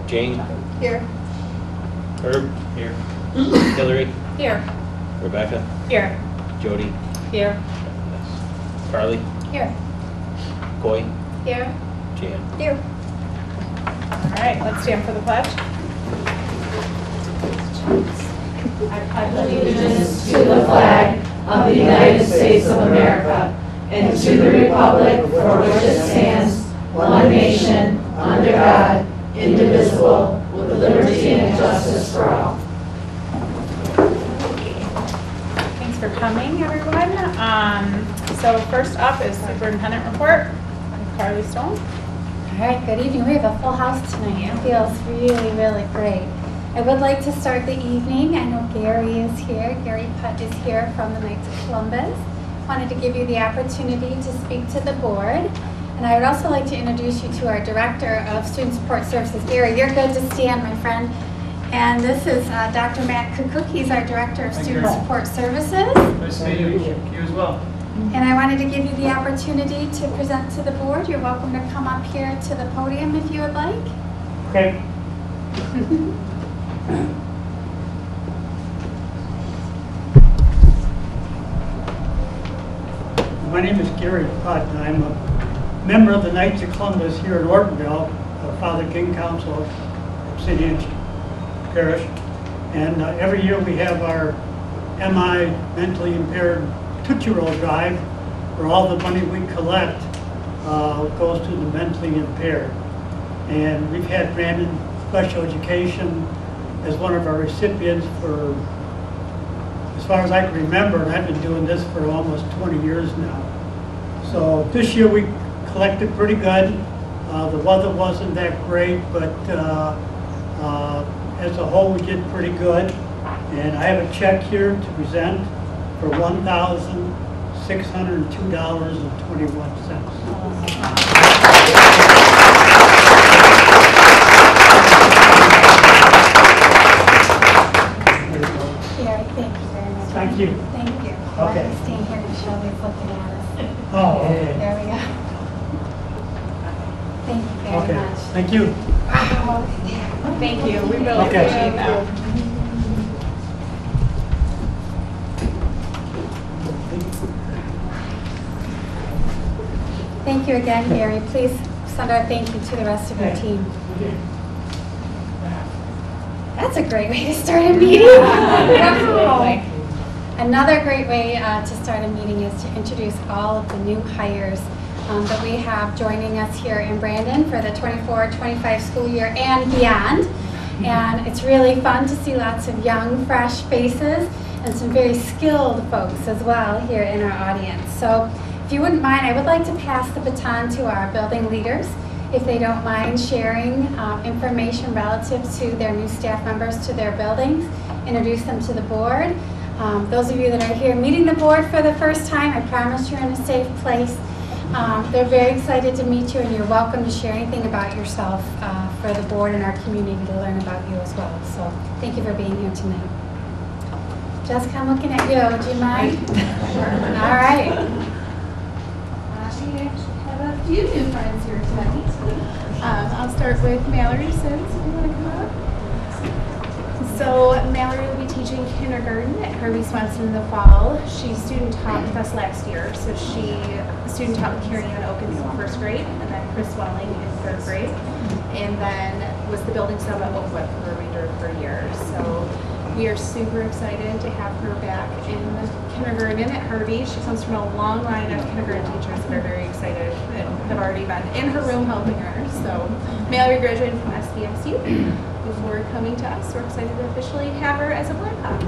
Jane? Here. Herb? Here. Hillary? Here. Rebecca? Here. Jody? Here. Carly? Here. Coy? Here. Jan? Here. All right, let's stand for the pledge. I pledge allegiance to the flag of the United States of America and to the republic for which it stands, one nation, under God, indivisible, with liberty and justice for all. Thanks for coming, everyone. So first up is Superintendent Report. Carly Stone. All right, good evening. We have a full house tonight. It feels really, really great. I would like to start the evening. I know Gary is here. Gary Putt is here from the Knights of Columbus. Wanted to give you the opportunity to speak to the board. And I would also like to introduce you to our Director of Student Support Services. Gary, you're good to stand, my friend. And this is Dr. Matt Kukuk. He's our Director of Student Support Services. Nice to meet you. You as well. And I wanted to give you the opportunity to present to the board. You're welcome to come up here to the podium if you would like. Okay. My name is Gary Putt, and I'm a member of the Knights of Columbus here in Ortonville, the Father King Council of St. Ange Parish. And every year we have our MI, mentally impaired Tootsie Roll Drive, where all the money we collect goes to the mentally impaired. And we've had Brandon Special Education as one of our recipients for, as far as I can remember, and I've been doing this for almost 20 years now. So this year we collected pretty good. The weather wasn't that great, but as a whole we did pretty good. And I have a check here to present for $1,602.21. Thank you. Thank you. Okay. Staying here to show me looking at us. Oh, okay. There we go. Thank you very Okay. much. Thank you. Thank you. We really Okay. appreciate that. Thank you again, Gary. Please send our thank you to the rest of your team. That's a great way to start a meeting. Wow. Another great way to start a meeting is to introduce all of the new hires that we have joining us here in Brandon for the 24-25 school year and beyond. And it's really fun to see lots of young, fresh faces and some very skilled folks as well here in our audience. So if you wouldn't mind, I would like to pass the baton to our building leaders, if they don't mind sharing information relative to their new staff members to their buildings, introduce them to the board. Those of you that are here meeting the board for the first time, I promise you're in a safe place. They're very excited to meet you, and you're welcome to share anything about yourself for the board and our community to learn about you as well. So thank you for being here tonight. Jessica, I'm looking at you. Do you mind? All right. I actually have a few new friends here tonight. I'll start with Mallory Sims, if you want to come up. So Mallory will be teaching kindergarten at Herbie Swenson in the fall. She student taught with us last year, so she student taught with Karen Ann Oakins in first grade, and then Chris Welling in third grade, and then was the building sub at Oakwood for the remainder of her year. So we are super excited to have her back in kindergarten at Herbie. She comes from a long line of kindergarten teachers that are very excited and have already been in her room helping her. So Mallory graduated from SBSU before coming to us. We're excited to officially have her as a Blackhawk.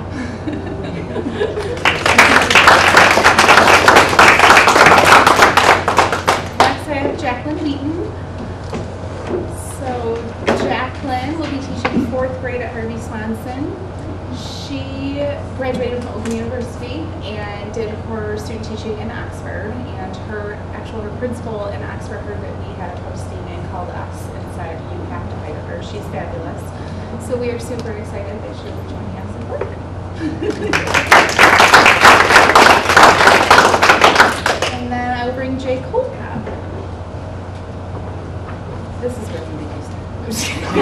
Next I have Jack Jacqueline Wheaton. So Jacqueline will be teaching 4th grade at Harvey Swanson. She graduated from Oakland University and did her student teaching in Oxford. And her principal in Oxford heard that we had a posting and called us and said, "You have to hire her. She's fabulous." So we are super excited that she will be joining us in work. And then I will bring Jake Holcott. This is where we start.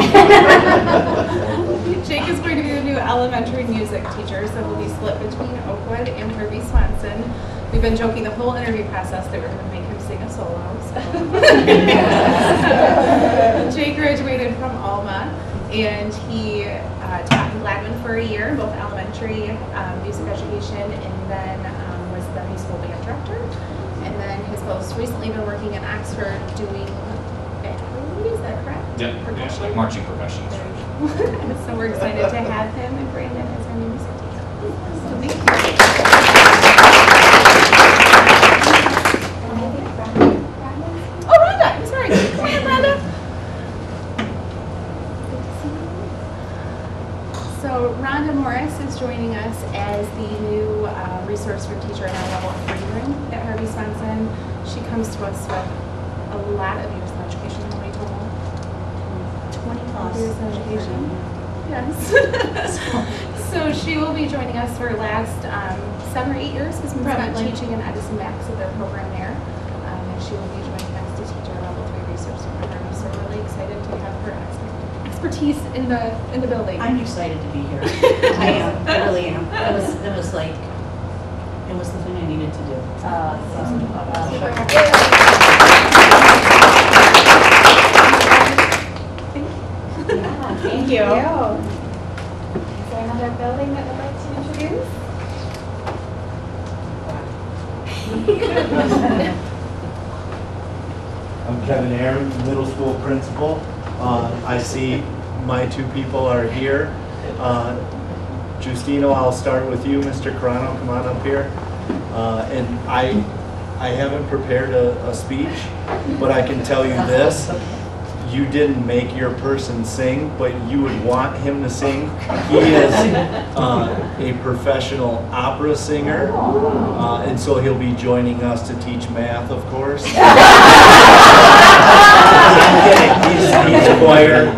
Jake is going to be the new elementary music teacher, so we'll be split between Oakwood and Harvey Swanson. We've been joking the whole interview process that we're going to make him sing a solo. So. Jake graduated from Alma, and he taught in Gladwin for a year, both elementary music education, and then was the high school band director. And then has most recently been working in Oxford doing ballet, is that correct? Yep, Percussion? like marching percussion. So we're excited to have him, and Brandon is our new music teacher. So thank you. Oh, Rhonda, I'm sorry. Come on, Rhonda. So Rhonda Morris is joining us as the new resource room teacher in our level 3 room at Harvey Swanson. She comes to us with a lot of years in education. How many total? 20 years in education. Yes. So she will be joining us for her last 7 or 8 years has been spent teaching in Edison Max at their program there. And she will be joining us to teach our level 3 resource room program. So we're really excited to have her expertise in the building. I'm excited to be here. I am. I really am. It was like, it was the thing I needed to do. Thank you. Is there another building that would like to introduce? I'm Kevin Aaron, middle school principal. I see my 2 people are here. Justino, I'll start with you. Mr. Carano, come on up here. And I haven't prepared a speech, but I can tell you this. You didn't make your person sing, but you would want him to sing. He is a professional opera singer, and so he'll be joining us to teach math, of course. He's choir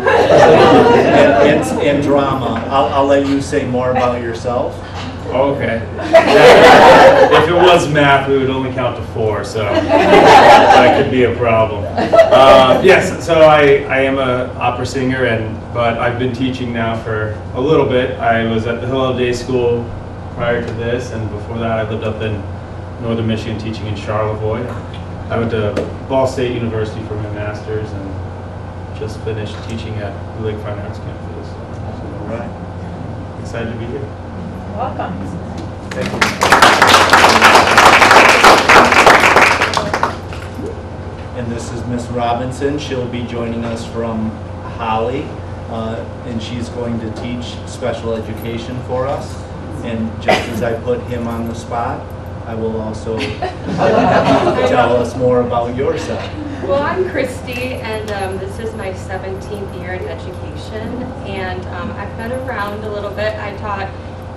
and drama. I'll let you say more about yourself. Okay. If it was math, we would only count to 4, so that could be a problem. Yes, so I am an opera singer, but I've been teaching now for a little bit. I was at the Hillel Day School prior to this, and before that I lived up in Northern Michigan teaching in Charlevoix. I went to Ball State University for my master's and just finished teaching at the Lake Fine Arts campus. All right. Excited to be here. Welcome. Thank you. And this is Miss Robinson. She'll be joining us from Holly, and she's going to teach special education for us. And just as I put him on the spot, I will also tell us more about your son. Well, I'm Christy, and this is my 17th year in education, and I've been around a little bit. I taught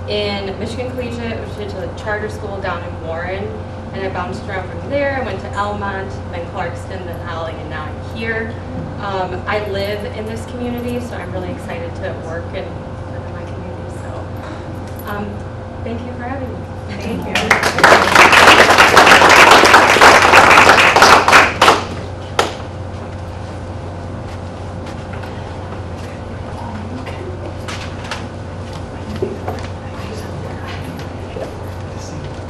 in Michigan Collegiate, which is a charter school down in Warren, and I bounced around from there. I went to Elmont, then Clarkston, then Holly, and now I'm here. I live in this community, so I'm really excited to work and live in my community. So, thank you for having me. Thank you.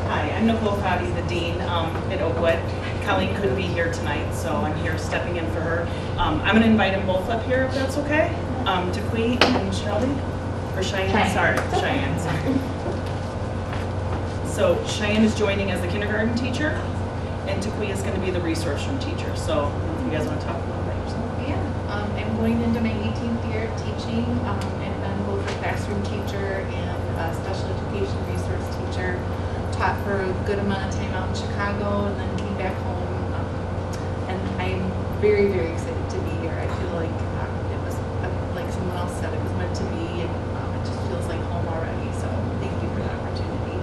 Hi, I'm Nicole Foddy, the Dean at Oakwood. Colleen couldn't be here tonight, so I'm here stepping in for her. I'm going to invite them both up here, if that's okay. Dequee and Shelby, or Cheyenne, sorry. So Cheyenne is joining as the kindergarten teacher, and Dequee is going to be the resource room teacher. So if you guys want to talk a little about yourself. Yeah, I'm going into my 18th year of teaching, and I'm both a classroom teacher and a special education resource teacher. Taught for a good amount of time out in Chicago, and then came back home. And I'm very, very excited to be here. I feel like it was, like someone else said, it was meant to be, and it just feels like home already. So thank you for the opportunity.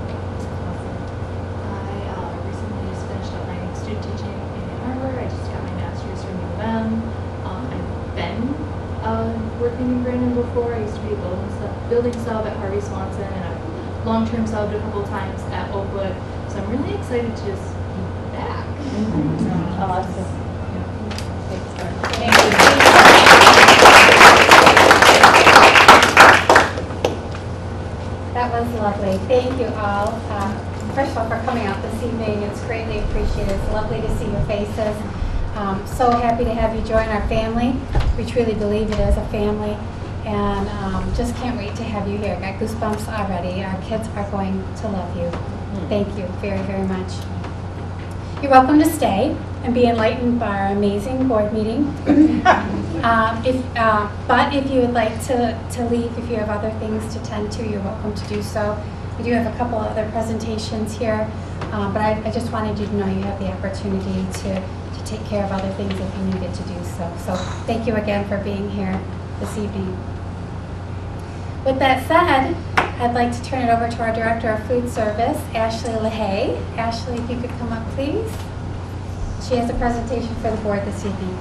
I recently just finished up my student teaching in Ann Arbor. I just got my master's from U of M. I've been working in Brandon before. I used to be a building sub at Harvey Swanson, and I've long-term subbed a couple times at Oakwood. So I'm really excited to just be back. Awesome. That was lovely. Thank you all. First of all, for coming out this evening. It's greatly appreciated. It's lovely to see your faces. So happy to have you join our family. We truly believe it is a family. And just can't wait to have you here. Got goosebumps already. Our kids are going to love you. Thank you very, very much. You're welcome to stay and be enlightened by our amazing board meeting. But if you would like to leave, if you have other things to tend to, you're welcome to do so. We do have a couple other presentations here, but I just wanted you to know you have the opportunity to take care of other things if you needed to do so. So thank you again for being here this evening. With that said, I'd like to turn it over to our Director of Food Service, Ashley LaHaye. Ashley, if you could come up, please. She has a presentation for the board this evening.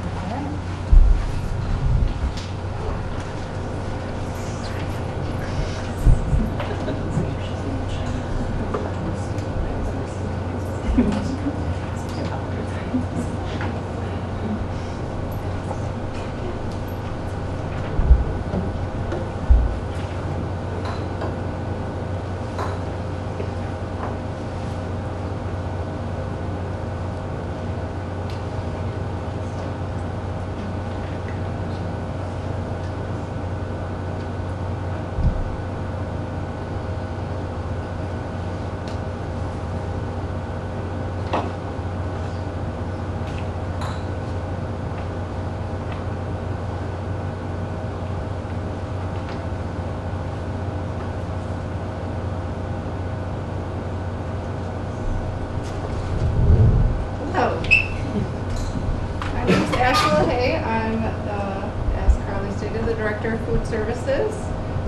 Services.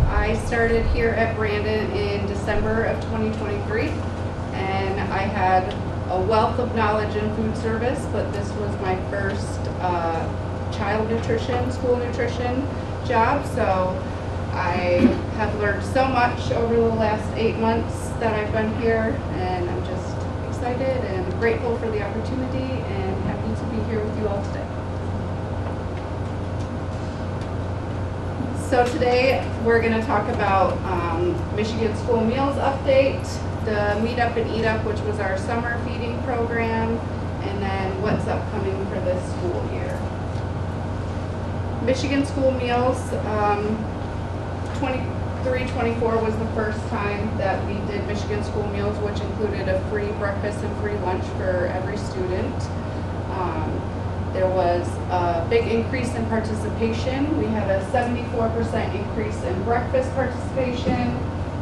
I started here at Brandon in December of 2023, and I had a wealth of knowledge in food service, but this was my first child nutrition, school nutrition job, so I have learned so much over the last 8 months that I've been here, and I'm just excited and grateful for the opportunity and happy to be here with you all today. So today we're going to talk about Michigan School Meals Update, the Meet Up and Eat Up, which was our summer feeding program, and then what's upcoming for this school year. Michigan School Meals 23-24 was the first time that we did Michigan School Meals, which included a free breakfast and free lunch for every student. There was a big increase in participation. We had a 74% increase in breakfast participation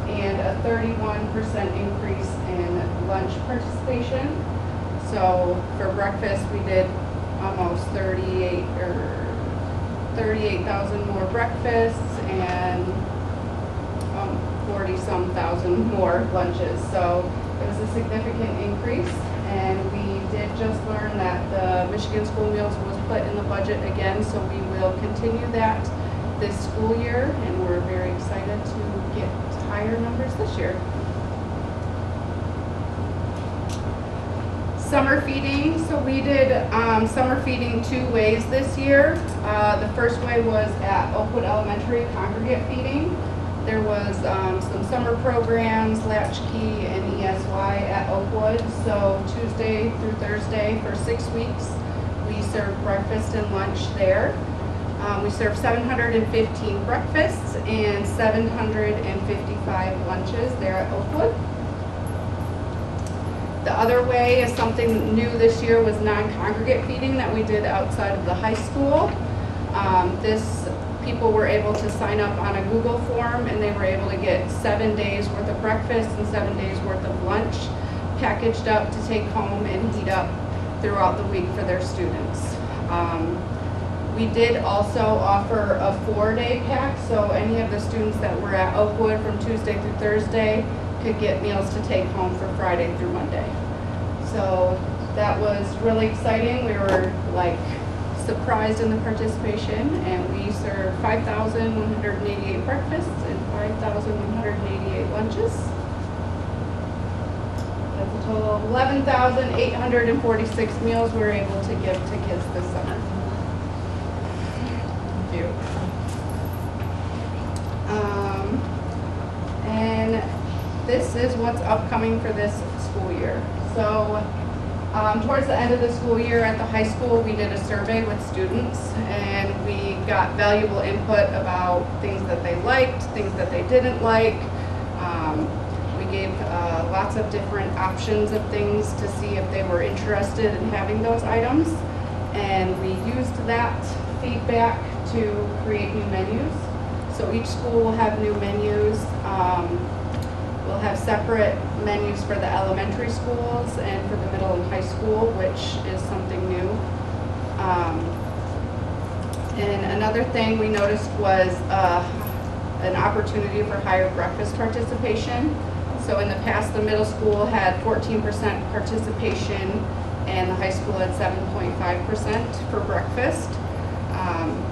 and a 31% increase in lunch participation. So for breakfast, we did almost 38,000 more breakfasts and 40-some thousand more lunches. So it was a significant increase. And we did just learn that the Michigan School Meals was put in the budget again, so we will continue that this school year, and we're very excited to get higher numbers this year. Summer feeding. So we did summer feeding 2 ways this year. The first way was at Oakwood Elementary congregate feeding. There was some summer programs, Latchkey and ESY at Oakwood. So Tuesday through Thursday for 6 weeks, we served breakfast and lunch there. We served 715 breakfasts and 755 lunches there at Oakwood. The other way is something new this year was non-congregate feeding that we did outside of the high school. People were able to sign up on a Google form, and they were able to get 7 days worth of breakfast and 7 days worth of lunch packaged up to take home and heat up throughout the week for their students. We did also offer a 4-day pack, so any of the students that were at Oakwood from Tuesday through Thursday could get meals to take home for Friday through Monday. So that was really exciting. We were like surprised in the participation, and we served 5,188 breakfasts and 5,188 lunches. That's a total of 11,846 meals we were able to give to kids this summer. Thank you. And this is what's upcoming for this school year. So towards the end of the school year at the high school, we did a survey with students, and we got valuable input about things that they liked, things that they didn't like. We gave lots of different options of things to see if they were interested in having those items, and we used that feedback to create new menus. So each school will have new menus. We'll have separate menus for the elementary schools and for the middle and high school, which is something new. And another thing we noticed was an opportunity for higher breakfast participation. So in the past, the middle school had 14% participation and the high school had 7.5% for breakfast.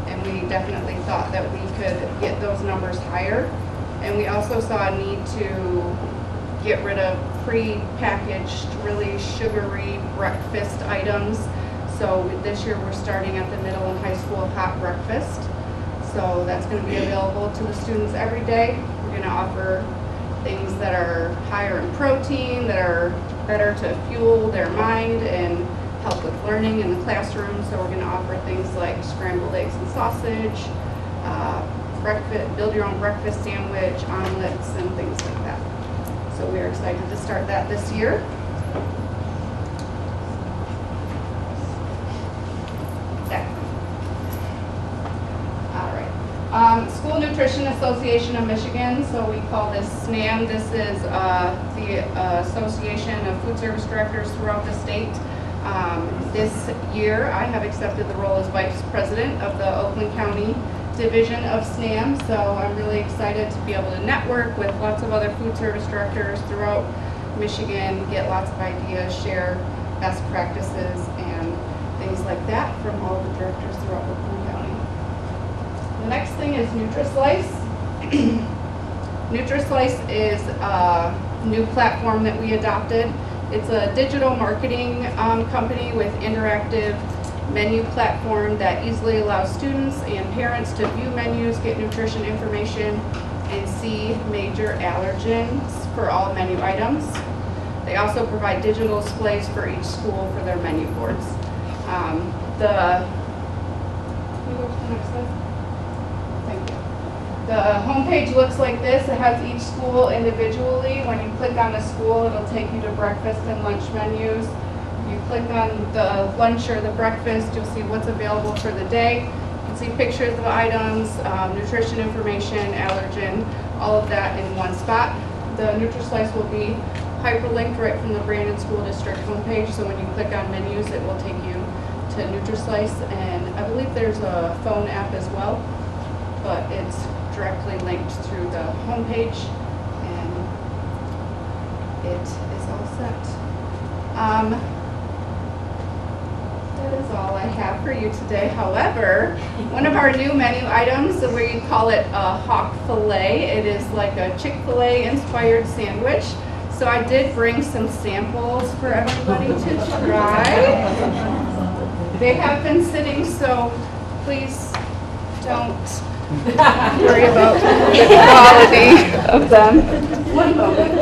And we definitely thought that we could get those numbers higher. And we also saw a need to get rid of pre-packaged, really sugary breakfast items. So this year we're starting at the middle and high school hot breakfast. So that's going to be available to the students every day. We're going to offer things that are higher in protein, that are better to fuel their mind and help with learning in the classroom. So we're going to offer things like scrambled eggs and sausage, breakfast, build your own breakfast sandwich, omelets, and things like that. So we are excited to start that this year. Okay. All right. School Nutrition Association of Michigan, so we call this SNAM. This is the Association of Food Service Directors throughout the state. This year, I have accepted the role as Vice President of the Oakland County Division of SNAM, so I'm really excited to be able to network with lots of other food service directors throughout Michigan, get lots of ideas, share best practices and things like that from all the directors throughout Oakland County. The next thing is NutriSlice. NutriSlice is a new platform that we adopted. It's a digital marketing company with interactive menu platform that easily allows students and parents to view menus, get nutrition information, and see major allergens for all menu items. They also provide digital displays for each school for their menu boards. Can you go to the next slide? Thank you. The homepage looks like this. It has each school individually. When you click on the school, it'll take you to breakfast and lunch menus. You click on the lunch or the breakfast, you'll see what's available for the day. You can see pictures of items, nutrition information, allergen, all of that in one spot. The NutriSlice will be hyperlinked right from the Brandon School District homepage, so when you click on menus, it will take you to NutriSlice, and I believe there's a phone app as well, but it's directly linked through the homepage, and it is all set. That is all I have for you today. However, one of our new menu items, we call it a hawk fillet. It is like a Chick-fil-A inspired sandwich. So I did bring some samples for everybody to try. They have been sitting, so please don't worry about the quality of them. One moment.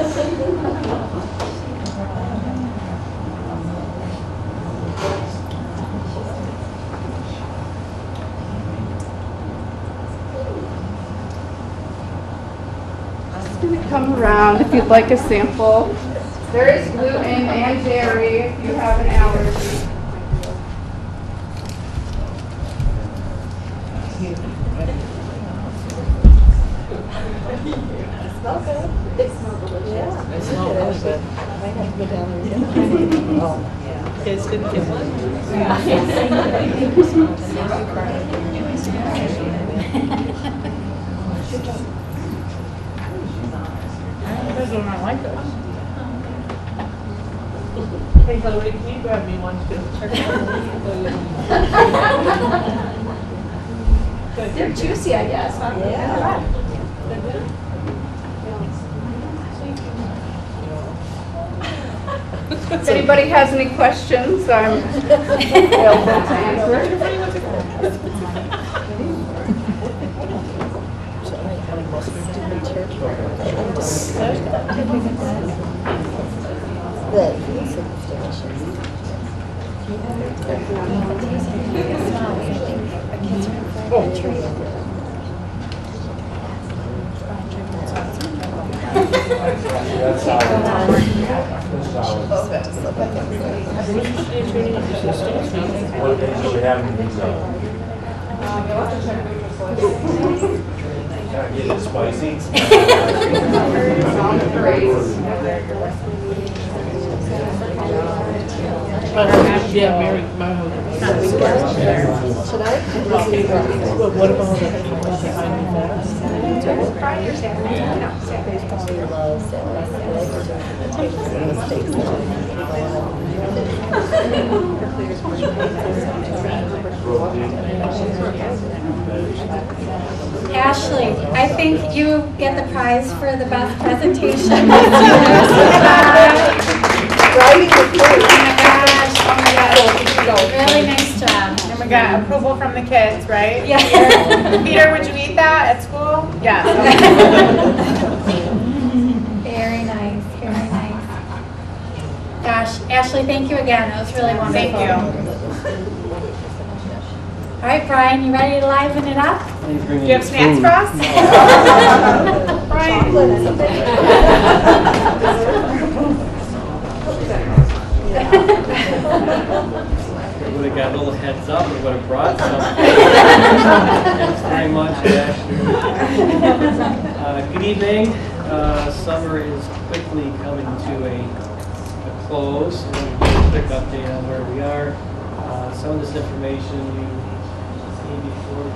Come around if you'd like a sample. There is gluten and dairy if you have an allergy. It smells good. It smells delicious. Yeah, it smells good. I might have to go down there again. Oh, yeah. Kids didn't get one? Those are not like those. Hey, Chloe, can you grab me one too? They're juicy, I guess, huh? Yeah. If anybody has any questions, I'm available to answer. Get it spicy. Yeah, Mary, my husband. What about Ashley, I think you get the prize for the best presentation. Oh my gosh, really nice job. And we got approval from the kids, right? Yeah. Peter, would you eat that at school? Yeah. Very nice, very nice. Gosh, Ashley, thank you again. That was really wonderful. Thank you. All right, Brian, you ready to liven it up? Do you have snacks for us? Brian? Would have got a little heads up, we would have brought some. Thanks very much, Ashley. Good evening. Summer is quickly coming to a close. I'm going to give a quick update on where we are. Some of this information you've seen before.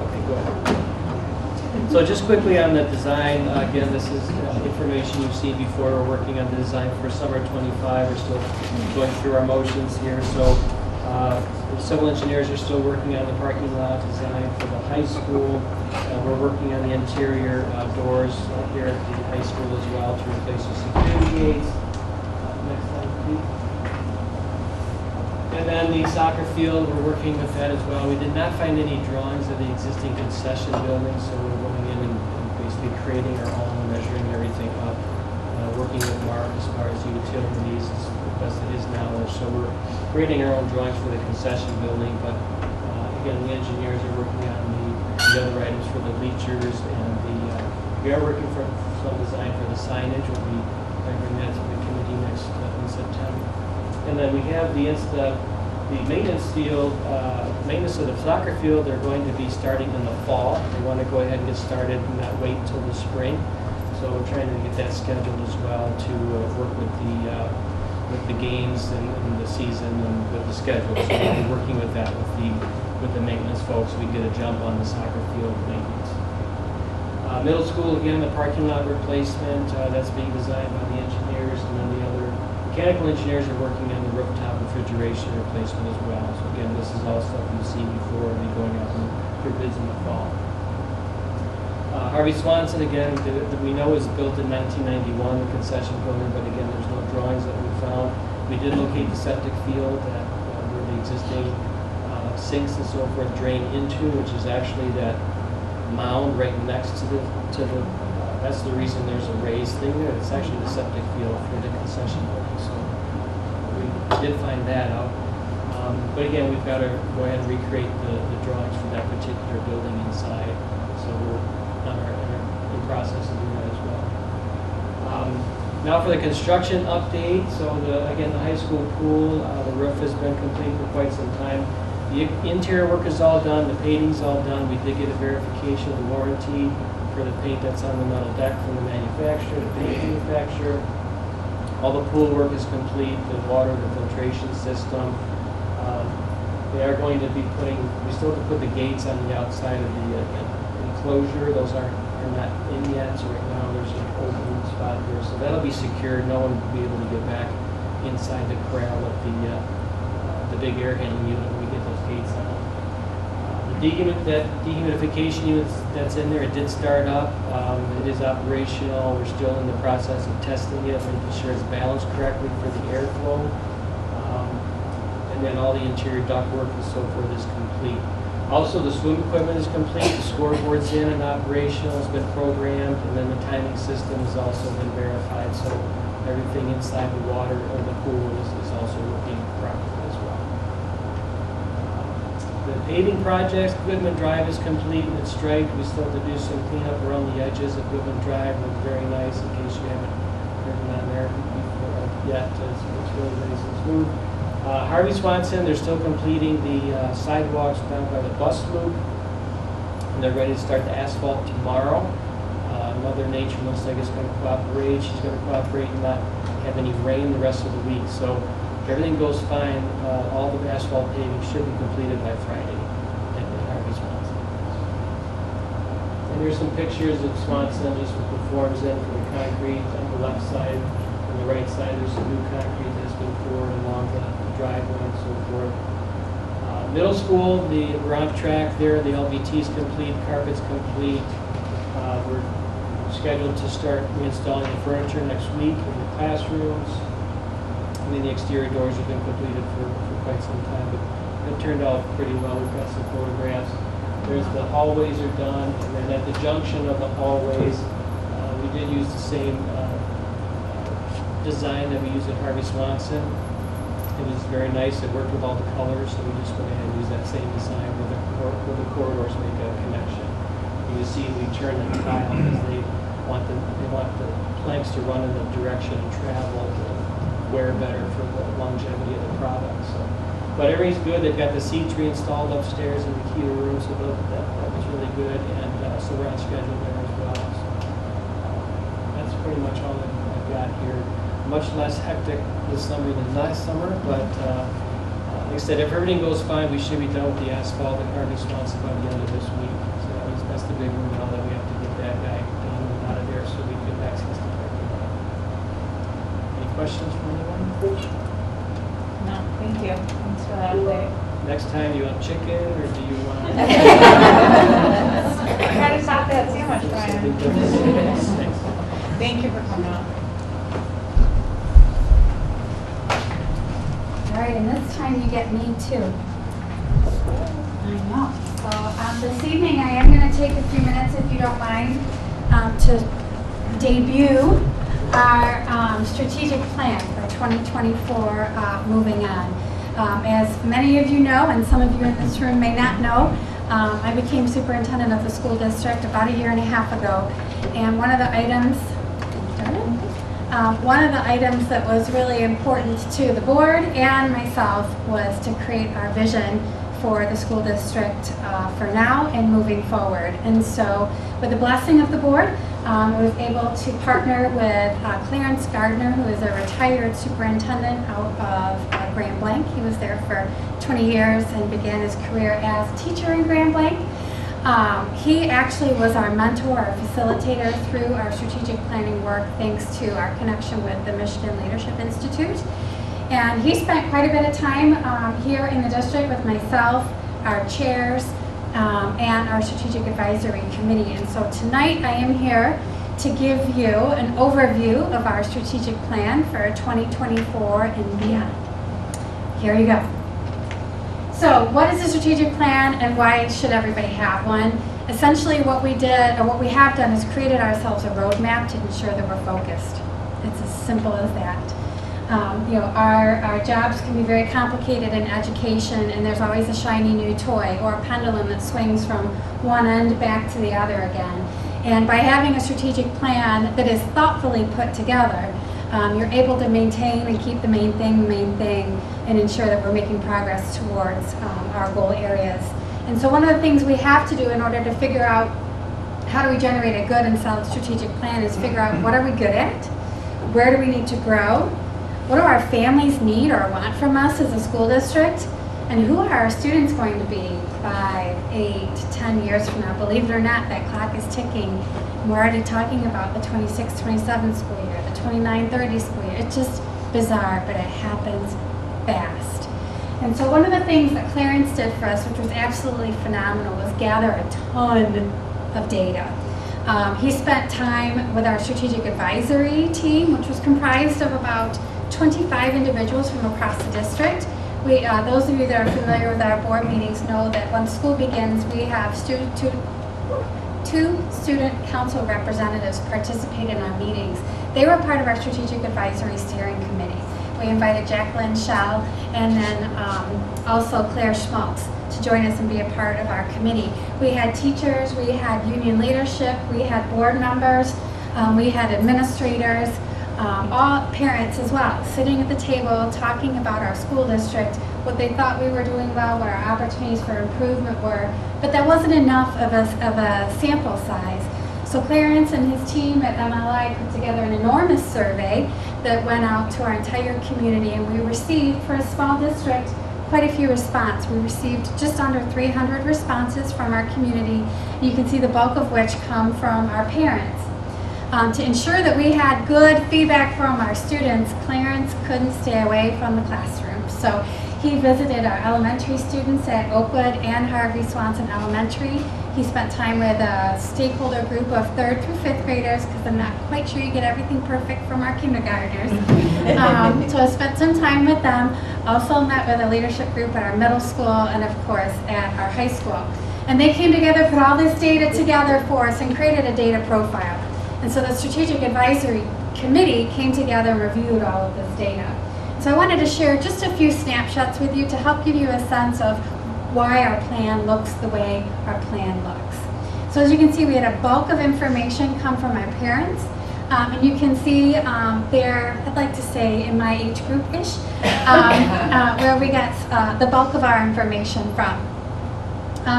Okay, go ahead. So just quickly on the design, again, this is information you've seen before. We're working on the design for summer 25. We're still going through our motions here. So the civil engineers are still working on the parking lot design for the high school. We're working on the interior doors here at the high school as well to replace the security gates. Next slide, please. And then the soccer field, we're working with that as well. We did not find any drawings of the existing concession building, so we're going in and basically creating our own, measuring everything up, working with Mark as far as utilities as best of his knowledge. So we're creating our own drawings for the concession building, but again, the engineers are working on the other items for the bleachers, and we are working for some design for the signage. We'll be bringing that to the committee next in September. And then we have the maintenance field, maintenance of the soccer field. They're going to be starting in the fall. They want to go ahead and get started and not wait until the spring. So we're trying to get that scheduled as well to work with the games and the season and with the schedule. So we'll be working with that with the maintenance folks. We get a jump on the soccer field maintenance. Middle school, again, the parking lot replacement. That's being designed by the engineers, and then the other mechanical engineers are working on the rooftop refrigeration replacement as well. So again, this is all stuff you've seen before. We'll be going out for bids in the fall. Harvey Swanson, again, we know was built in 1991, the concession building, but again, there's no drawings that we found. We did locate the septic field that where the existing sinks and so forth drain into, which is actually that mound right next to the that's the reason there's a raised thing there. It's actually the septic field for the concession building. So we did find that out. But again, we've got to go ahead and recreate the drawings for that particular building inside. So we're in process of doing that as well. Now for the construction update. So again, the high school pool, the roof has been complete for quite some time. The interior work is all done, the painting's all done. We did get a verification of the warranty for the paint that's on the metal deck from the manufacturer, the paint manufacturer. All the pool work is complete, the water, the filtration system. They are going to be putting, we still have to put the gates on the outside of the enclosure. Those are not in yet, so right now there's an open spot here. So that'll be secured. No one will be able to get back inside the corral of the big air handling unit when we get those gates on. That dehumidification unit that's in there, it did start up. It is operational. We're still in the process of testing it, making sure it's balanced correctly for the airflow. And then all the interior ductwork and so forth is complete. Also, the swim equipment is complete. The scoreboard's in and operational, has been programmed, and then the timing system has also been verified. So everything inside the water or the pool is also working properly as well. The paving projects, Goodman Drive is complete and it's striped. We still have to do some cleanup around the edges of Goodman Drive. It looks very nice in case you haven't heard on there yet. It's really nice and smooth. Harvey Swanson, they're still completing the sidewalks down by the bus loop. And they're ready to start the asphalt tomorrow. Mother Nature looks like it's going to cooperate. She's going to cooperate and not have any rain the rest of the week. So if everything goes fine, all the asphalt paving should be completed by Friday at Harvey Swanson. And here's some pictures of Swanson just with the forms in for the concrete on the left side. On the right side, there's some new concrete that's been poured along the driveway and so forth. Middle school, we're on track there. The LVT is complete, carpet's complete. We're scheduled to start reinstalling the furniture next week in the classrooms. I mean, the exterior doors have been completed for quite some time, but it turned out pretty well. We've got some photographs. The hallways are done, and then at the junction of the hallways, we did use the same design that we used at Harvey Swanson. It was very nice. It worked with all the colors, so we just went ahead and used that same design where the corridors make a connection. You can see we turn the tile because they want the planks to run in the direction of travel to wear better for the longevity of the product. So, but everything's good. They've got the seats reinstalled upstairs in the key room, so that was really good. And so we're on schedule there as well. So, that's pretty much all that I've got here. Much less hectic this summer than last summer, but like I said, if everything goes fine, we should be done with the asphalt at Harvey Swanson by the end of this week. So that's the big one now that we have to get that guy done and out of there so we can access the parking lot. Any questions from anyone? No, thank you. Thanks for that update. Next time, you want chicken or do you want? Try to top that sandwich, Brian. Thank you for coming out. All right, and this time you get me too. I know. So this evening I am going to take a few minutes, if you don't mind, to debut our strategic plan for 2024 moving on. As many of you know, and some of you in this room may not know, I became superintendent of the school district about 1.5 years ago, and one of the items that was really important to the board and myself was to create our vision for the school district for now and moving forward. And so with the blessing of the board, I was able to partner with Clarence Gardner, who is a retired superintendent out of Grand Blanc. He was there for 20 years and began his career as a teacher in Grand Blanc. He actually was our mentor, our facilitator through our strategic planning work, thanks to our connection with the Michigan Leadership Institute. And he spent quite a bit of time here in the district with myself, our chairs, and our strategic advisory committee. And so tonight I am here to give you an overview of our strategic plan for 2024 and beyond. Here you go. So what is a strategic plan and why should everybody have one? Essentially what we did, or what we have done, is created ourselves a roadmap to ensure that we're focused. It's as simple as that. Our jobs can be very complicated in education, and there's always a shiny new toy or a pendulum that swings from one end back to the other again. And by having a strategic plan that is thoughtfully put together, you're able to maintain and keep the main thing, and ensure that we're making progress towards our goal areas. And so one of the things we have to do in order to figure out how do we generate a good and solid strategic plan is figure out what are we good at, where do we need to grow, what do our families need or want from us as a school district, and who are our students going to be 5, 8, 10 years from now. Believe it or not, that clock is ticking. We're already talking about the 26-27 school year, the 29-30 school year. It's just bizarre, but it happens fast. And so one of the things that Clarence did for us, which was absolutely phenomenal, was gather a ton of data. He spent time with our strategic advisory team, which was comprised of about 25 individuals from across the district. Those of you that are familiar with our board meetings know that when school begins, we have two student council representatives participate in our meetings. They were part of our strategic advisory steering committee. We invited Jacqueline Schell and then also Claire Schmaltz to join us and be a part of our committee. We had teachers, we had union leadership, we had board members, we had administrators, all parents as well, sitting at the table talking about our school district, what they thought we were doing well, what our opportunities for improvement were. But that wasn't enough of a sample size. So Clarence and his team at MLI put together an enormous survey that went out to our entire community, and we received, for a small district, quite a few responses. We received just under 300 responses from our community. You can see the bulk of which come from our parents. To ensure that we had good feedback from our students, Clarence couldn't stay away from the classroom. So he visited our elementary students at Oakwood and Harvey Swanson Elementary. He spent time with a stakeholder group of 3rd through 5th graders, because I'm not quite sure you get everything perfect from our kindergartners. So I spent some time with them. Also met with a leadership group at our middle school and of course at our high school. And they came together, put all this data together for us and created a data profile. And so the Strategic Advisory Committee came together and reviewed all of this data. So I wanted to share just a few snapshots with you to help give you a sense of why our plan looks the way our plan looks. So as you can see, we had a bulk of information come from our parents. And you can see there, I'd like to say in my age group-ish, where we got the bulk of our information from.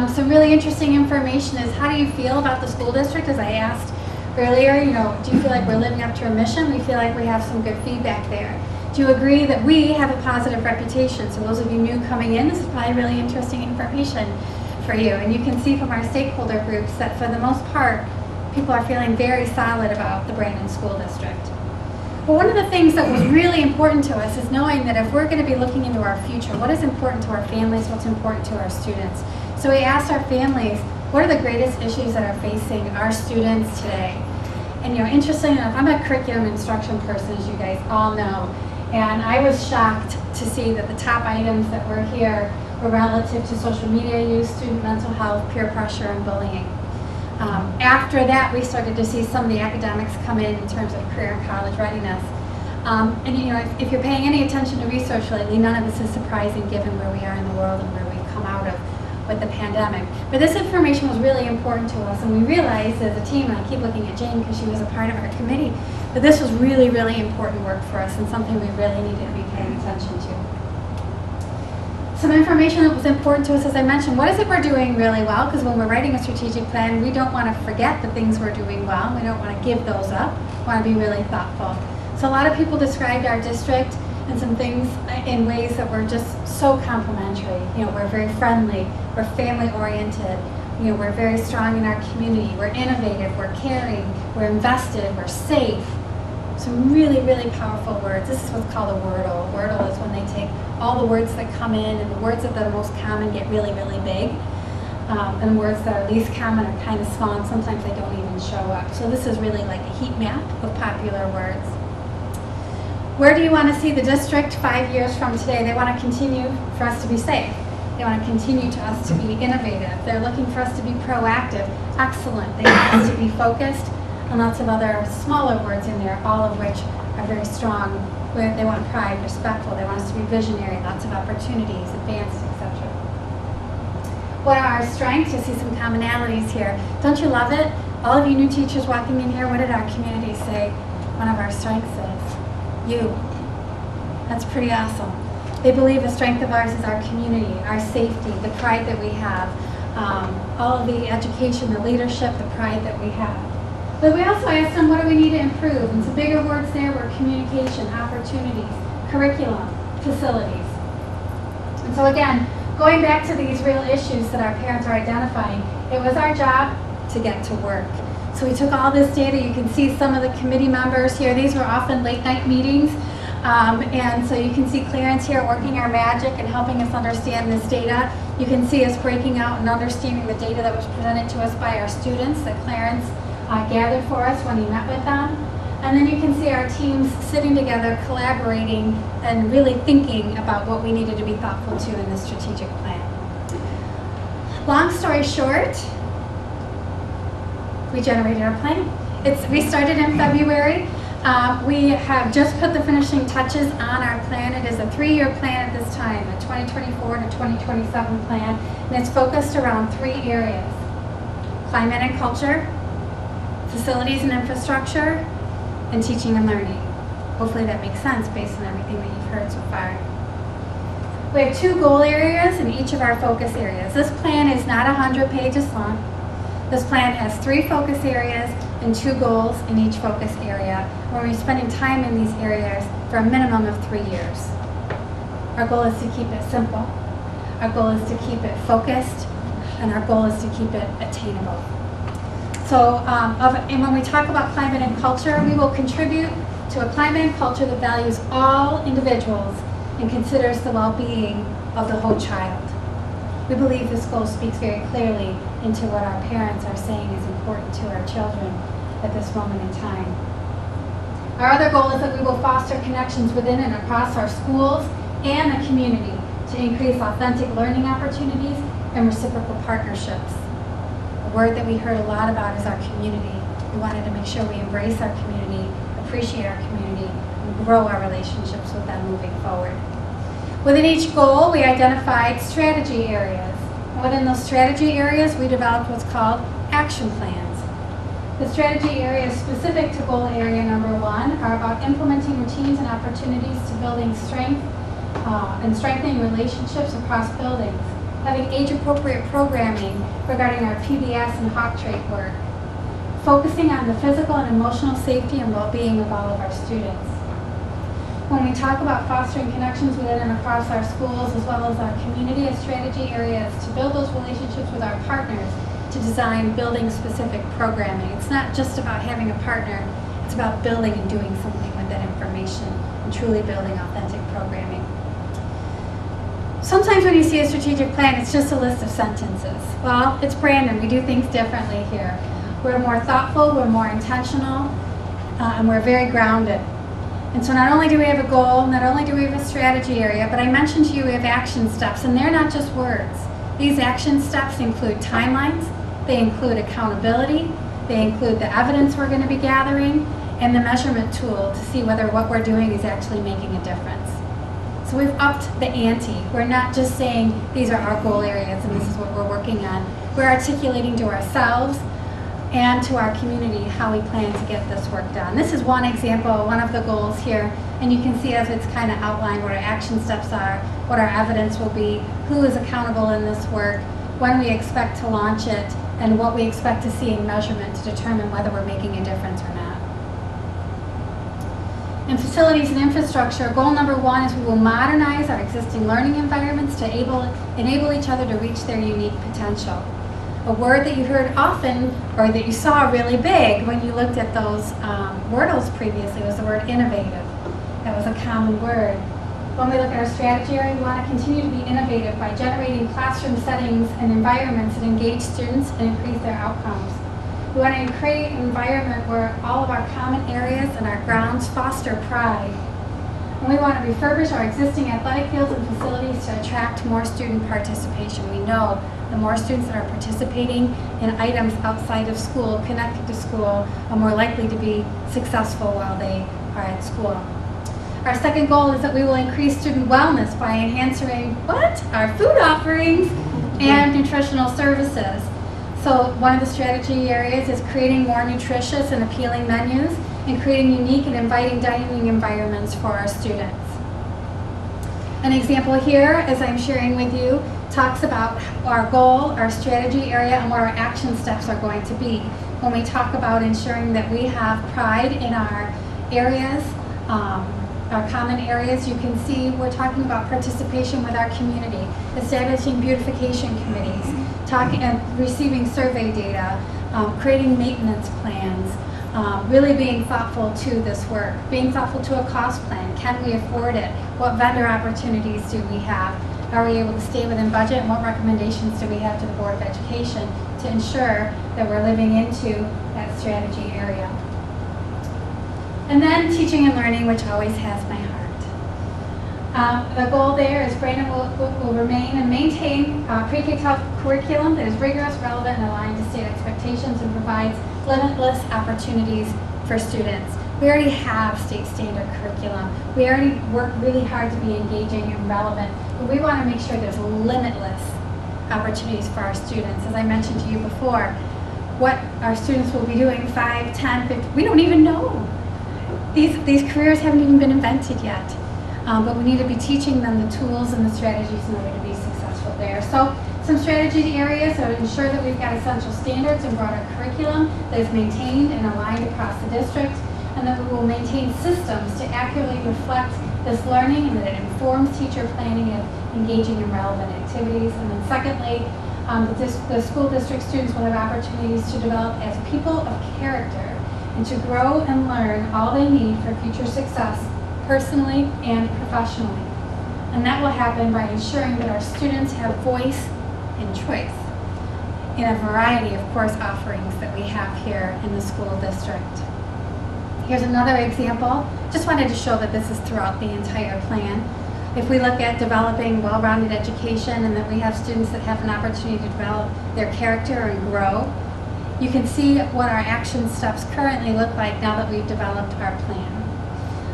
Some really interesting information is, how do you feel about the school district? As I asked earlier, do you feel like we're living up to our mission? We feel like we have some good feedback there. Do you agree that we have a positive reputation? So those of you new coming in, this is probably really interesting information for you. And you can see from our stakeholder groups that for the most part, people are feeling very solid about the Brandon School District. But one of the things that was really important to us is knowing that if we're going to be looking into our future, what is important to our families, what's important to our students. So we asked our families, what are the greatest issues that are facing our students today? And interestingly enough, I'm a curriculum instruction person, as you guys all know. And I was shocked to see that the top items that were here were relative to social media use, student mental health, peer pressure, and bullying. After that, we started to see some of the academics come in terms of career and college readiness. And if you're paying any attention to research lately, none of this is surprising given where we are in the world and where we've come out of with the pandemic. But this information was really important to us, and we realized as a team, and I keep looking at Jane because she was a part of our committee, that this was really, really important work for us and something we really needed to be paying attention to. Some information that was important to us, as I mentioned, what is it we're doing really well? Because when we're writing a strategic plan, we don't want to forget the things we're doing well. We don't want to give those up. We want to be really thoughtful. So a lot of people described our district and some things in ways that were just so complimentary. We're very friendly, we're family oriented, we're very strong in our community, we're innovative, we're caring, we're invested, we're safe. Some really, really powerful words. This is what's called a wordle. Wordle is when they take all the words that come in, and the words that are the most common get really, really big. And words that are least common are kind of small, and sometimes they don't even show up. So this is really like a heat map of popular words. Where do you want to see the district 5 years from today? They want to continue for us to be safe. They want to continue to us to be innovative. They're looking for us to be proactive. Excellent. They want us to be focused, and lots of other smaller words in there, all of which are very strong. They want pride, respectful. They want us to be visionary, lots of opportunities, advanced, etc. What are our strengths? You see some commonalities here. Don't you love it? All of you new teachers walking in here, what did our community say one of our strengths is? You. That's pretty awesome. They believe the strength of ours is our community, our safety, the pride that we have, all of the education, the leadership, the pride that we have. But we also asked them, what do we need to improve? And some bigger words there were communication, opportunities, curriculum, facilities. And so again, going back to these real issues that our parents are identifying, it was our job to get to work. So we took all this data. You can see some of the committee members here. These were often late night meetings. And so you can see Clarence here working our magic and helping us understand this data. You can see us breaking out and understanding the data that was presented to us by our students that Clarence gathered for us when he met with them. And then you can see our teams sitting together, collaborating, and really thinking about what we needed to be thoughtful to in this strategic plan. Long story short, we generated our plan. We started in February. We have just put the finishing touches on our plan. It is a 3-year plan at this time, a 2024 to 2027 plan, and it's focused around 3 areas: climate and culture, facilities and infrastructure, and teaching and learning. Hopefully that makes sense based on everything that you've heard so far. We have 2 goal areas in each of our focus areas. This plan is not 100 pages long. This plan has 3 focus areas and 2 goals in each focus area, where we're spending time in these areas for a minimum of 3 years. Our goal is to keep it simple. Our goal is to keep it focused, and our goal is to keep it attainable. So, and when we talk about climate and culture, we will contribute to a climate and culture that values all individuals and considers the well-being of the whole child. We believe this goal speaks very clearly into what our parents are saying is important to our children at this moment in time. Our other goal is that we will foster connections within and across our schools and the community to increase authentic learning opportunities and reciprocal partnerships. A word that we heard a lot about is our community. We wanted to make sure we embrace our community, appreciate our community, and grow our relationships with them moving forward. Within each goal, we identified strategy areas. And within those strategy areas, we developed what's called action plans. The strategy areas specific to goal area number 1 are about implementing routines and opportunities to building strength and strengthening relationships across buildings, having age-appropriate programming regarding our PBS and Hawk Trait work, focusing on the physical and emotional safety and well-being of all of our students. When we talk about fostering connections within and across our schools as well as our community, a strategy area is to build those relationships with our partners to design building-specific programming. It's not just about having a partner, it's about building and doing something with that information and truly building authentic programming. Sometimes when you see a strategic plan, it's just a list of sentences. Well, it's Brandon. We do things differently here. We're more thoughtful, we're more intentional, and we're very grounded. And so not only do we have a goal, not only do we have a strategy area, but I mentioned to you we have action steps, and they're not just words. These action steps include timelines, they include accountability, they include the evidence we're going to be gathering, and the measurement tool to see whether what we're doing is actually making a difference. So we've upped the ante. We're not just saying these are our goal areas and this is what we're working on. We're articulating to ourselves and to our community how we plan to get this work done. This is one example, one of the goals here, and you can see as it's kind of outlined what our action steps are, what our evidence will be, who is accountable in this work, when we expect to launch it, and what we expect to see in measurement to determine whether we're making a difference or not. In facilities and infrastructure, goal number 1 is we will modernize our existing learning environments to enable each other to reach their unique potential. A word that you heard often, or that you saw really big when you looked at those Wordles previously, was the word innovative. That was a common word. When we look at our strategy area, we want to continue to be innovative by generating classroom settings and environments that engage students and increase their outcomes. We want to create an environment where all of our common areas and our grounds foster pride. And we want to refurbish our existing athletic fields and facilities to attract more student participation. We know the more students that are participating in items outside of school, connected to school, are more likely to be successful while they are at school. Our second goal is that we will increase student wellness by enhancing our food offerings and nutritional services. So one of the strategy areas is creating more nutritious and appealing menus and creating unique and inviting dining environments for our students. An example here, as I'm sharing with you, talks about our goal, our strategy area, and what our action steps are going to be. When we talk about ensuring that we have pride in our areas, our common areas, you can see we're talking about participation with our community, establishing beautification committees, talking and receiving survey data, creating maintenance plans, really being thoughtful to this work, being thoughtful to a cost plan. Can we afford it? What vendor opportunities do we have? Are we able to stay within budget? And what recommendations do we have to the Board of Education to ensure that we're living into that strategy area? And then teaching and learning, which always has my heart. The goal there is Brandon will remain and maintain pre-K-12 curriculum that is rigorous, relevant, and aligned to state expectations and provides limitless opportunities for students. We already have state standard curriculum. We already work really hard to be engaging and relevant, but we want to make sure there's limitless opportunities for our students. As I mentioned to you before, what our students will be doing 5, 10, 15, we don't even know. These careers haven't even been invented yet, but we need to be teaching them the tools and the strategies in order to be successful there. So some strategy areas are to ensure that we've got essential standards and broader curriculum that is maintained and aligned across the district, and that we will maintain systems to accurately reflect this learning and that it informs teacher planning and engaging in relevant activities. And then secondly, the school district students will have opportunities to develop as people of character and to grow and learn all they need for future success personally and professionally. And that will happen by ensuring that our students have voice and choice in a variety of course offerings that we have here in the school district. Here's another example. Just wanted to show that this is throughout the entire plan. If we look at developing well-rounded education and that we have students that have an opportunity to develop their character and grow, you can see what our action steps currently look like now that we've developed our plan.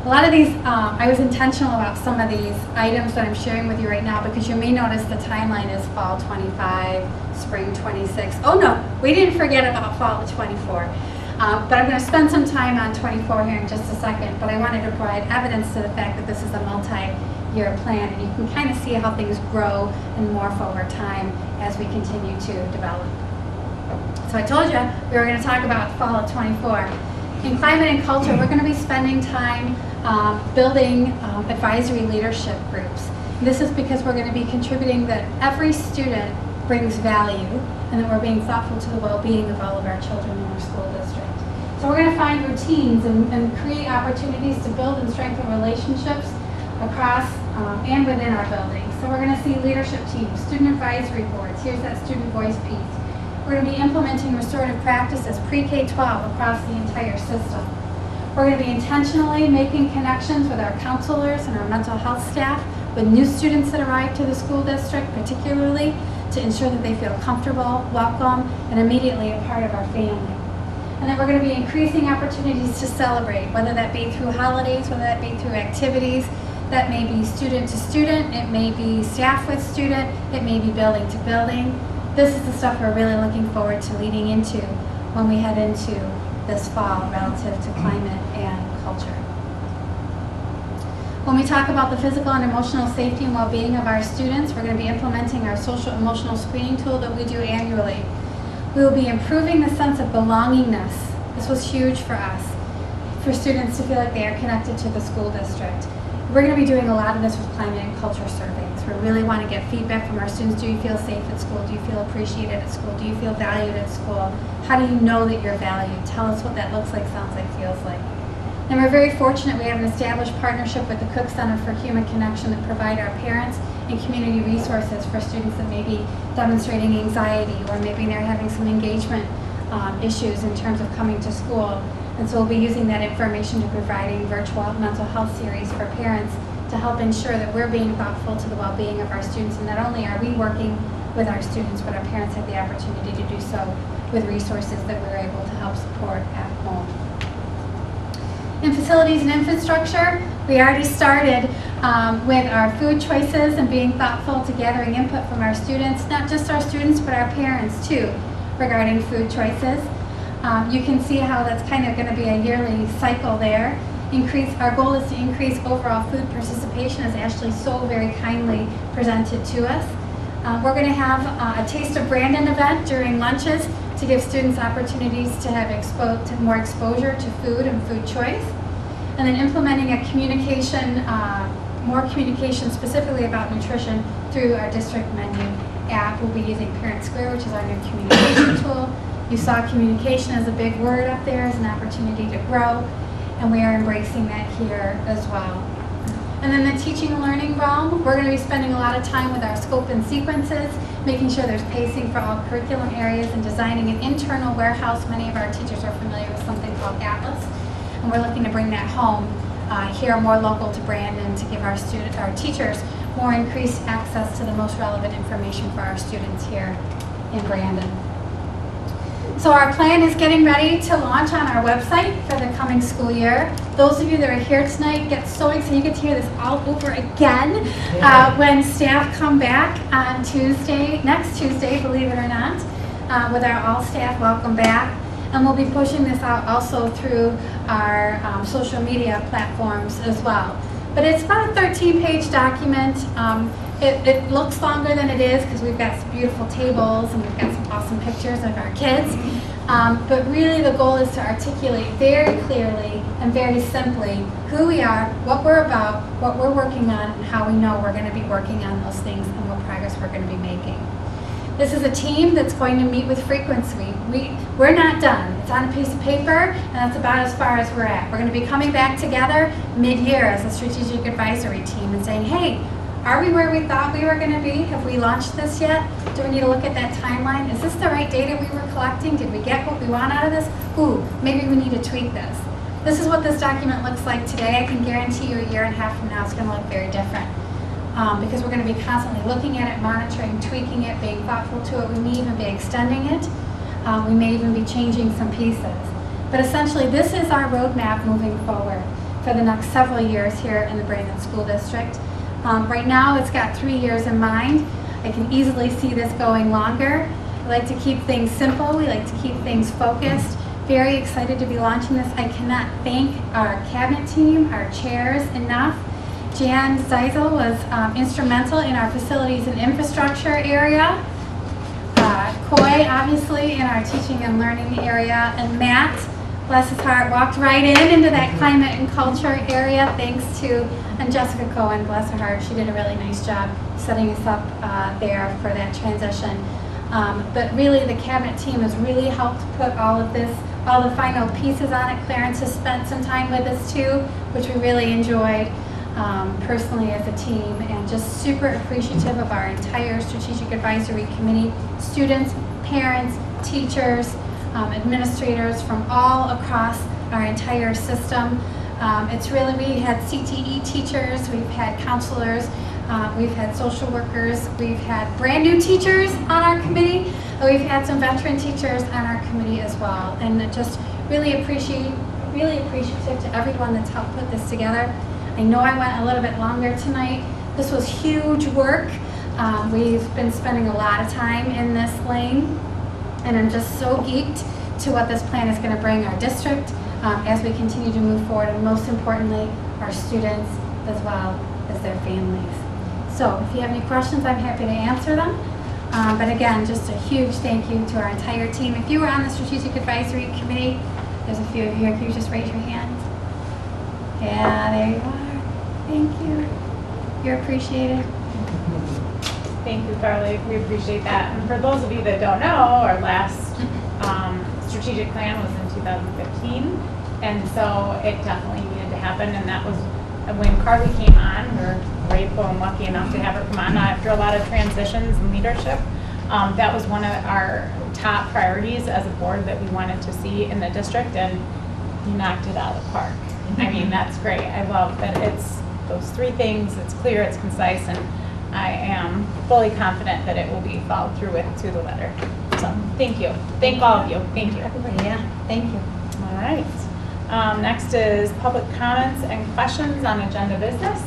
A lot of these, I was intentional about some of these items that I'm sharing with you right now because you may notice the timeline is fall 25, spring 26. Oh no, we didn't forget about fall 24. But I'm going to spend some time on 24 here in just a second, but I wanted to provide evidence to the fact that this is a multi-year plan, and you can kind of see how things grow and morph over time as we continue to develop. So I told you we were going to talk about fall of 24. In climate and culture, we're going to be spending time building advisory leadership groups. This is because we're going to be contributing that every student brings value and that we're being thoughtful to the well-being of all of our children in our school district. So we're going to find routines and create opportunities to build and strengthen relationships across and within our buildings. So we're going to see leadership teams, student advisory boards. Here's that student voice piece. We're going to be implementing restorative practices pre-K-12 across the entire system. We're going to be intentionally making connections with our counselors and our mental health staff with new students that arrive to the school district, particularly to ensure that they feel comfortable, welcome, and immediately a part of our family. And then we're going to be increasing opportunities to celebrate, whether that be through holidays, whether that be through activities. That may be student to student, it may be staff with student, it may be building to building. This is the stuff we're really looking forward to leading into when we head into this fall relative to climate and culture. When we talk about the physical and emotional safety and well-being of our students, we're going to be implementing our social emotional screening tool that we do annually. We will be improving the sense of belongingness. This was huge for us, for students to feel like they are connected to the school district. We're going to be doing a lot of this with climate and culture surveys. We really want to get feedback from our students. Do you feel safe at school? Do you feel appreciated at school? Do you feel valued at school? How do you know that you're valued? Tell us what that looks like, sounds like, feels like. And we're very fortunate we have an established partnership with the Cook Center for Human Connection that provide our parents and community resources for students that may be demonstrating anxiety or maybe they're having some engagement issues in terms of coming to school. And so we'll be using that information to providing virtual mental health series for parents to help ensure that we're being thoughtful to the well-being of our students. And not only are we working with our students, but our parents have the opportunity to do so with resources that we're able to help support at home. In facilities and infrastructure, we already started with our food choices and being thoughtful to gathering input from our students, not just our students, but our parents too, regarding food choices. You can see how that's kind of going to be a yearly cycle there. Our goal is to increase overall food participation, as Ashley so very kindly presented to us. We're going to have a Taste of Brandon event during lunches to give students opportunities to have more exposure to food and food choice. And then implementing a more communication specifically about nutrition through our district menu app. We'll be using Parent Square, which is our new communication tool. You saw communication as a big word up there as an opportunity to grow, and we are embracing that here as well. And then the teaching and learning realm, we're going to be spending a lot of time with our scope and sequences, making sure there's pacing for all curriculum areas and designing an internal warehouse. Many of our teachers are familiar with something called Atlas, and we're looking to bring that home here more local to Brandon to give our teachers more increased access to the most relevant information for our students here in Brandon. So our plan is getting ready to launch on our website for the coming school year. Those of you that are here tonight get so excited. You get to hear this all over again when staff come back on Tuesday, next Tuesday, believe it or not, with our all staff welcome back. And we'll be pushing this out also through our social media platforms as well. But it's about a 13-page document. It looks longer than it is because we've got some beautiful tables and we've got some awesome pictures of our kids. But really the goal is to articulate very clearly and very simply who we are, what we're about, what we're working on, and how we know we're going to be working on those things and what progress we're going to be making. This is a team that's going to meet with frequency. We're not done. It's on a piece of paper, and that's about as far as we're at. We're going to be coming back together mid-year as a strategic advisory team and saying, hey, are we where we thought we were going to be? Have we launched this yet? Do we need to look at that timeline? Is this the right data we were collecting? Did we get what we want out of this? Ooh, maybe we need to tweak this. This is what this document looks like today. I can guarantee you a year and a half from now it's going to look very different. Because we're going to be constantly looking at it, monitoring, tweaking it, being thoughtful to it. We may even be extending it. We may even be changing some pieces. But essentially, this is our roadmap moving forward for the next several years here in the Brandon School District. Right now, it's got 3 years in mind. I can easily see this going longer. We like to keep things simple. We like to keep things focused. Very excited to be launching this. I cannot thank our cabinet team, our chairs enough. Jan Zeisel was instrumental in our facilities and infrastructure area. Coy, obviously, in our teaching and learning area. And Matt, bless his heart, walked right into that climate and culture area thanks to, and Jessica Cohen, bless her heart, she did a really nice job setting us up there for that transition. But really, the cabinet team has really helped put all of this, all the final pieces on it. Clarence has spent some time with us too, which we really enjoyed. Personally as a team, and just super appreciative of our entire Strategic Advisory Committee, students, parents, teachers, administrators from all across our entire system. It's really, we had CTE teachers, we've had counselors, we've had social workers, we've had brand new teachers on our committee, we've had some veteran teachers on our committee as well, and just really appreciative to everyone that's helped put this together. I know I went a little bit longer tonight. This was huge work. We've been spending a lot of time in this lane, and I'm just so geeked to what this plan is going to bring our district as we continue to move forward, and most importantly, our students as well as their families. So if you have any questions, I'm happy to answer them. But again, just a huge thank you to our entire team. If you were on the Strategic Advisory Committee, there's a few of you here. Can you just raise your hands? Yeah, there you are. Thank you. You're appreciated. Thank you, Carly. We appreciate that. And for those of you that don't know, our last strategic plan was in 2015, and so it definitely needed to happen. And that was when Carly came on. We're grateful and lucky enough to have her come on after a lot of transitions and leadership. That was one of our top priorities as a board that we wanted to see in the district, and you knocked it out of the park. I mean, that's great. I love that it's those three things. It's clear, it's concise, and I am fully confident that it will be followed through with to the letter. So thank you. Thank all of you. Thank you. Yeah, thank you. All right. Next is public comments and questions on agenda business.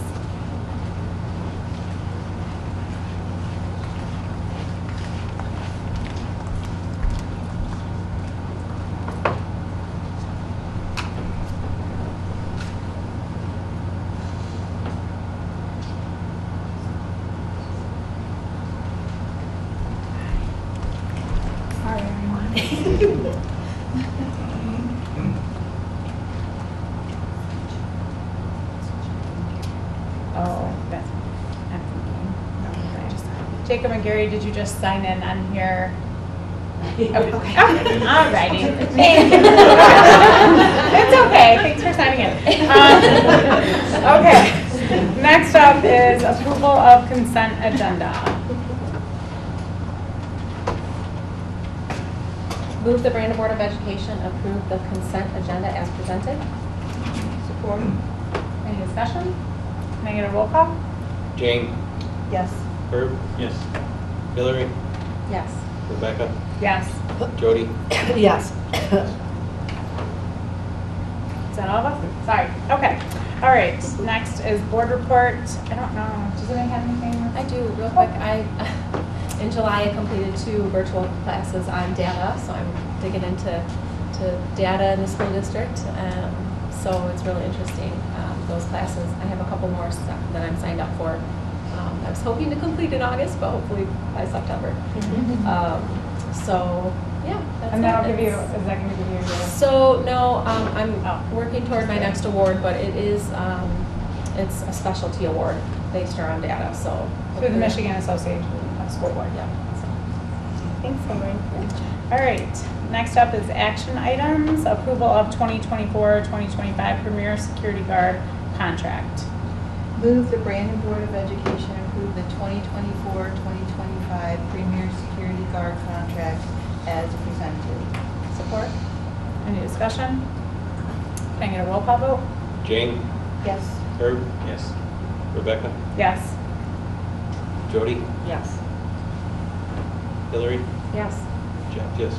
Oh, that's, I'm thinking. Jacob and Gary, did you just sign in on here? Okay. All righty. It's okay. Thanks for signing in. Okay. Next up is approval of consent agenda. Move the Brandon Board of Education approve the consent agenda as presented. Support. Any discussion? Can I get a roll call? Jane? Yes. Herb? Yes. Hillary? Yes. Rebecca? Yes. Jody? Yes. Is that all of us? Sorry. Okay. All right. Next is board report. I don't know. Does anybody have anything? I do, real quick. In July, I completed 2 virtual classes on data, so I'm digging into data in the school district. So it's really interesting, those classes. I have a couple more that I'm signed up for. I was hoping to complete in August, but hopefully by September. So, yeah. That's And that'll it. give you, is that going to give you your? So, no, I'm working toward my next award, but it is, it's a specialty award based around data, so. Through the Michigan Association of School Board. Yeah. Thanks, Hillary. All right, next up is action items, approval of 2024-2025 Premier Security Guard contract. Move the Brandon Board of Education approve the 2024-2025 Premier Security Guard contract as presented. Support. Any discussion? Can I get a roll call vote? Jane? Yes. Herb? Yes. Rebecca? Yes. Jody? Yes. Hillary? Yes. Jeff? Yes.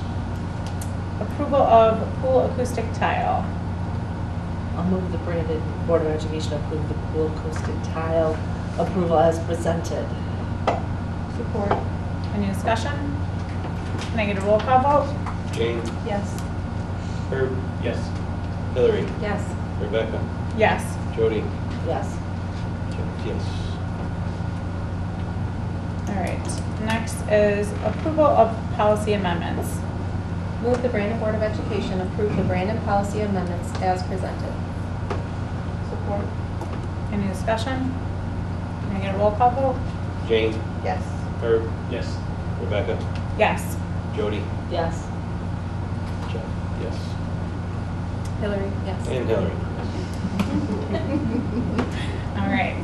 Approval of pool acoustic tile. I'll move the Brandon Board of Education approve the pool acoustic tile approval as presented. Support. Any discussion? Can I get a roll call vote? Jane? Yes. Herb? Yes. Hillary? Yes. Rebecca? Yes. Jody? Yes. Jeff? Yes. All right, next is approval of policy amendments. Move the Brandon Board of Education approve the Brandon policy amendments as presented. Support. Any discussion? Can I get a roll call vote? Jane? Yes. Herb? Yes. Rebecca? Yes. Jody? Yes. Jeff? Yes. Hillary? Yes. And Hillary? All right,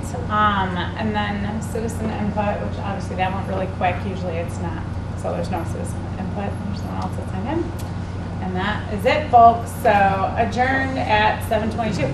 and then citizen input, which obviously that went really quick. Usually it's not, so there's no citizen input. There's no one else that's signed in. And that is it, folks. So adjourned at 7:22.